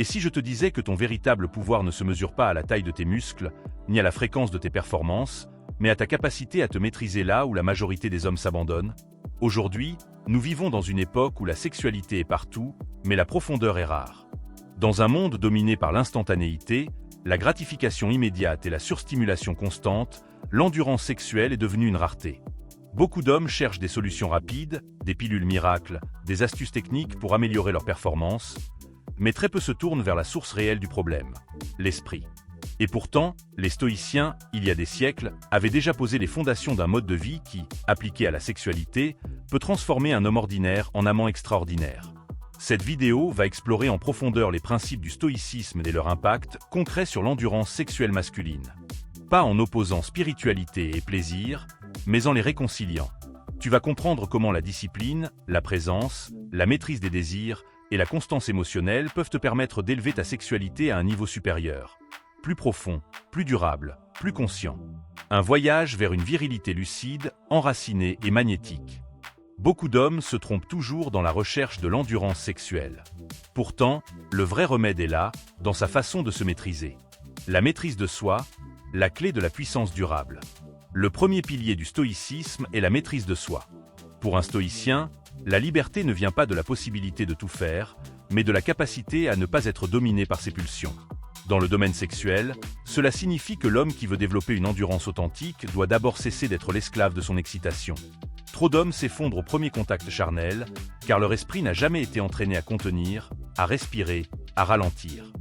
Et si je te disais que ton véritable pouvoir ne se mesure pas à la taille de tes muscles, ni à la fréquence de tes performances, mais à ta capacité à te maîtriser là où la majorité des hommes s'abandonnent? Aujourd'hui, nous vivons dans une époque où la sexualité est partout, mais la profondeur est rare. Dans un monde dominé par l'instantanéité, la gratification immédiate et la surstimulation constante, l'endurance sexuelle est devenue une rareté. Beaucoup d'hommes cherchent des solutions rapides, des pilules miracles, des astuces techniques pour améliorer leur performance, mais très peu se tournent vers la source réelle du problème, l'esprit. Et pourtant, les stoïciens, il y a des siècles, avaient déjà posé les fondations d'un mode de vie qui, appliqué à la sexualité, peut transformer un homme ordinaire en amant extraordinaire. Cette vidéo va explorer en profondeur les principes du stoïcisme et leur impact concret sur l'endurance sexuelle masculine. Pas en opposant spiritualité et plaisir, mais en les réconciliant. Tu vas comprendre comment la discipline, la présence, la maîtrise des désirs et la constance émotionnelle peuvent te permettre d'élever ta sexualité à un niveau supérieur. Plus profond, plus durable, plus conscient. Un voyage vers une virilité lucide, enracinée et magnétique. Beaucoup d'hommes se trompent toujours dans la recherche de l'endurance sexuelle. Pourtant, le vrai remède est là, dans sa façon de se maîtriser. La maîtrise de soi, la clé de la puissance durable. Le premier pilier du stoïcisme est la maîtrise de soi. Pour un stoïcien, la liberté ne vient pas de la possibilité de tout faire, mais de la capacité à ne pas être dominé par ses pulsions. Dans le domaine sexuel, cela signifie que l'homme qui veut développer une endurance authentique doit d'abord cesser d'être l'esclave de son excitation. Trop d'hommes s'effondrent au premier contact charnel, car leur esprit n'a jamais été entraîné à contenir, à respirer, à ralentir.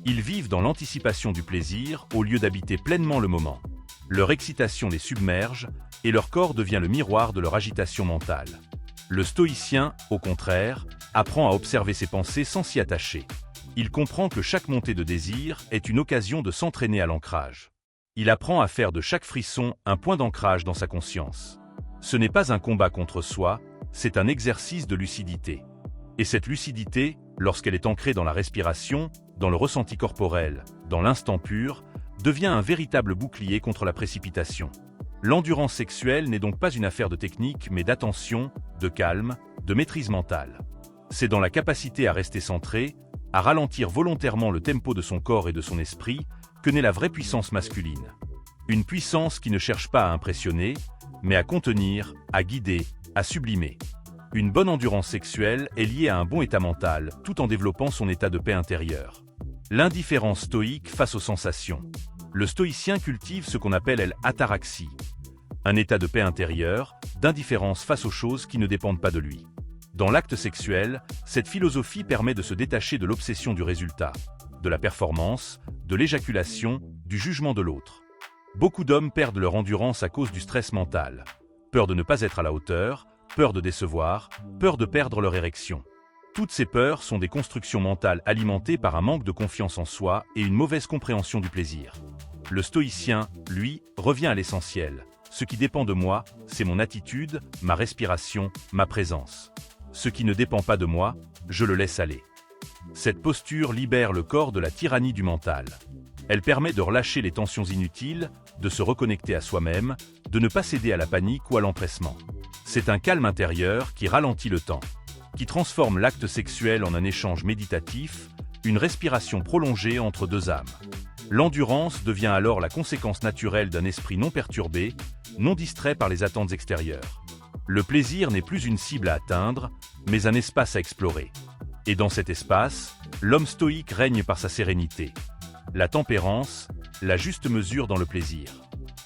Ils vivent dans l'anticipation du plaisir au lieu d'habiter pleinement le moment. Leur excitation les submerge, et leur corps devient le miroir de leur agitation mentale. Le stoïcien, au contraire, apprend à observer ses pensées sans s'y attacher. Il comprend que chaque montée de désir est une occasion de s'entraîner à l'ancrage. Il apprend à faire de chaque frisson un point d'ancrage dans sa conscience. Ce n'est pas un combat contre soi, c'est un exercice de lucidité. Et cette lucidité, lorsqu'elle est ancrée dans la respiration, dans le ressenti corporel, dans l'instant pur, devient un véritable bouclier contre la précipitation. L'endurance sexuelle n'est donc pas une affaire de technique, mais d'attention, de calme, de maîtrise mentale. C'est dans la capacité à rester centré, à ralentir volontairement le tempo de son corps et de son esprit, que naît la vraie puissance masculine. Une puissance qui ne cherche pas à impressionner, mais à contenir, à guider, à sublimer. Une bonne endurance sexuelle est liée à un bon état mental, tout en développant son état de paix intérieure. L'indifférence stoïque face aux sensations. Le stoïcien cultive ce qu'on appelle l'ataraxie, un état de paix intérieure, d'indifférence face aux choses qui ne dépendent pas de lui. Dans l'acte sexuel, cette philosophie permet de se détacher de l'obsession du résultat, de la performance, de l'éjaculation, du jugement de l'autre. Beaucoup d'hommes perdent leur endurance à cause du stress mental. Peur de ne pas être à la hauteur, peur de décevoir, peur de perdre leur érection. Toutes ces peurs sont des constructions mentales alimentées par un manque de confiance en soi et une mauvaise compréhension du plaisir. Le stoïcien, lui, revient à l'essentiel. Ce qui dépend de moi, c'est mon attitude, ma respiration, ma présence. Ce qui ne dépend pas de moi, je le laisse aller. Cette posture libère le corps de la tyrannie du mental. Elle permet de relâcher les tensions inutiles, de se reconnecter à soi-même, de ne pas céder à la panique ou à l'empressement. C'est un calme intérieur qui ralentit le temps, qui transforme l'acte sexuel en un échange méditatif, une respiration prolongée entre deux âmes. L'endurance devient alors la conséquence naturelle d'un esprit non perturbé, non distrait par les attentes extérieures. Le plaisir n'est plus une cible à atteindre, mais un espace à explorer. Et dans cet espace, l'homme stoïque règne par sa sérénité. La tempérance, la juste mesure dans le plaisir.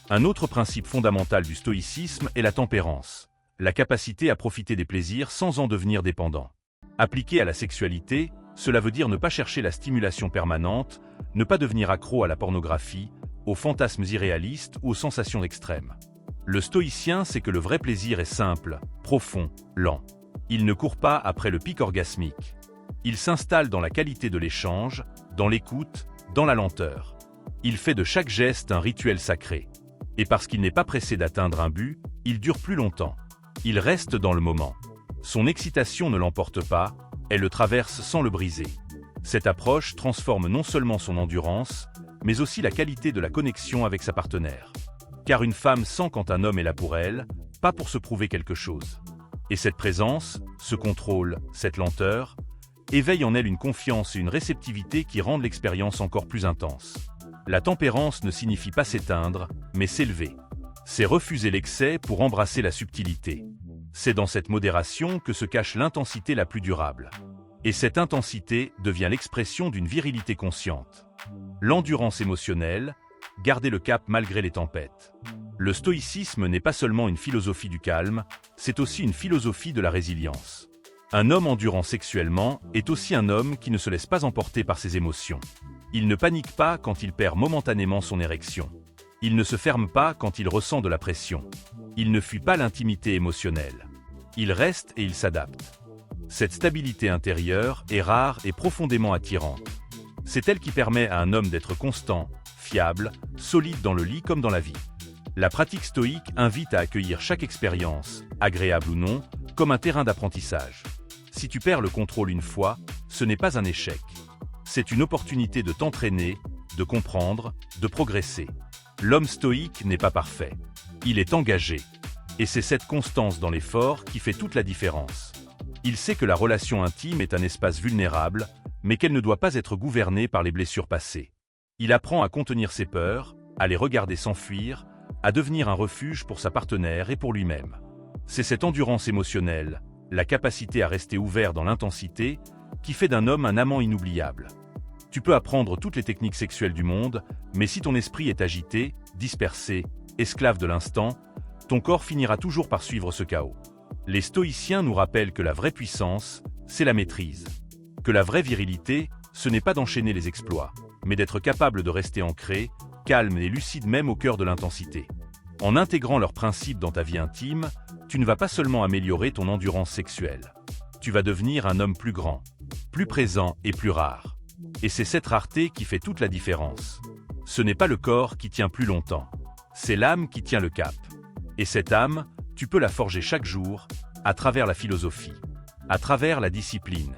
Un autre principe fondamental du stoïcisme est la tempérance, la capacité à profiter des plaisirs sans en devenir dépendant. Appliqué à la sexualité, cela veut dire ne pas chercher la stimulation permanente, ne pas devenir accro à la pornographie, aux fantasmes irréalistes ou aux sensations extrêmes. Le stoïcien sait que le vrai plaisir est simple, profond, lent. Il ne court pas après le pic orgasmique. Il s'installe dans la qualité de l'échange, dans l'écoute, dans la lenteur. Il fait de chaque geste un rituel sacré. Et parce qu'il n'est pas pressé d'atteindre un but, il dure plus longtemps. Il reste dans le moment. Son excitation ne l'emporte pas, elle le traverse sans le briser. Cette approche transforme non seulement son endurance, mais aussi la qualité de la connexion avec sa partenaire. Car une femme sent quand un homme est là pour elle, pas pour se prouver quelque chose. Et cette présence, ce contrôle, cette lenteur, éveille en elle une confiance et une réceptivité qui rendent l'expérience encore plus intense. La tempérance ne signifie pas s'éteindre, mais s'élever. C'est refuser l'excès pour embrasser la subtilité. C'est dans cette modération que se cache l'intensité la plus durable. Et cette intensité devient l'expression d'une virilité consciente. L'endurance émotionnelle, garder le cap malgré les tempêtes. Le stoïcisme n'est pas seulement une philosophie du calme, c'est aussi une philosophie de la résilience. Un homme endurant sexuellement est aussi un homme qui ne se laisse pas emporter par ses émotions. Il ne panique pas quand il perd momentanément son érection. Il ne se ferme pas quand il ressent de la pression. Il ne fuit pas l'intimité émotionnelle. Il reste et il s'adapte. Cette stabilité intérieure est rare et profondément attirante. C'est elle qui permet à un homme d'être constant, fiable, solide dans le lit comme dans la vie. La pratique stoïque invite à accueillir chaque expérience, agréable ou non, comme un terrain d'apprentissage. Si tu perds le contrôle une fois, ce n'est pas un échec. C'est une opportunité de t'entraîner, de comprendre, de progresser. L'homme stoïque n'est pas parfait. Il est engagé. Et c'est cette constance dans l'effort qui fait toute la différence. Il sait que la relation intime est un espace vulnérable, mais qu'elle ne doit pas être gouvernée par les blessures passées. Il apprend à contenir ses peurs, à les regarder s'enfuir, à devenir un refuge pour sa partenaire et pour lui-même. C'est cette endurance émotionnelle, la capacité à rester ouvert dans l'intensité, qui fait d'un homme un amant inoubliable. Tu peux apprendre toutes les techniques sexuelles du monde, mais si ton esprit est agité, dispersé, esclave de l'instant, ton corps finira toujours par suivre ce chaos. Les stoïciens nous rappellent que la vraie puissance, c'est la maîtrise. Que la vraie virilité, ce n'est pas d'enchaîner les exploits, mais d'être capable de rester ancré, calme et lucide même au cœur de l'intensité. En intégrant leurs principes dans ta vie intime, tu ne vas pas seulement améliorer ton endurance sexuelle. Tu vas devenir un homme plus grand, plus présent et plus rare. Et c'est cette rareté qui fait toute la différence. Ce n'est pas le corps qui tient plus longtemps. C'est l'âme qui tient le cap. Et cette âme, tu peux la forger chaque jour, à travers la philosophie, à travers la discipline,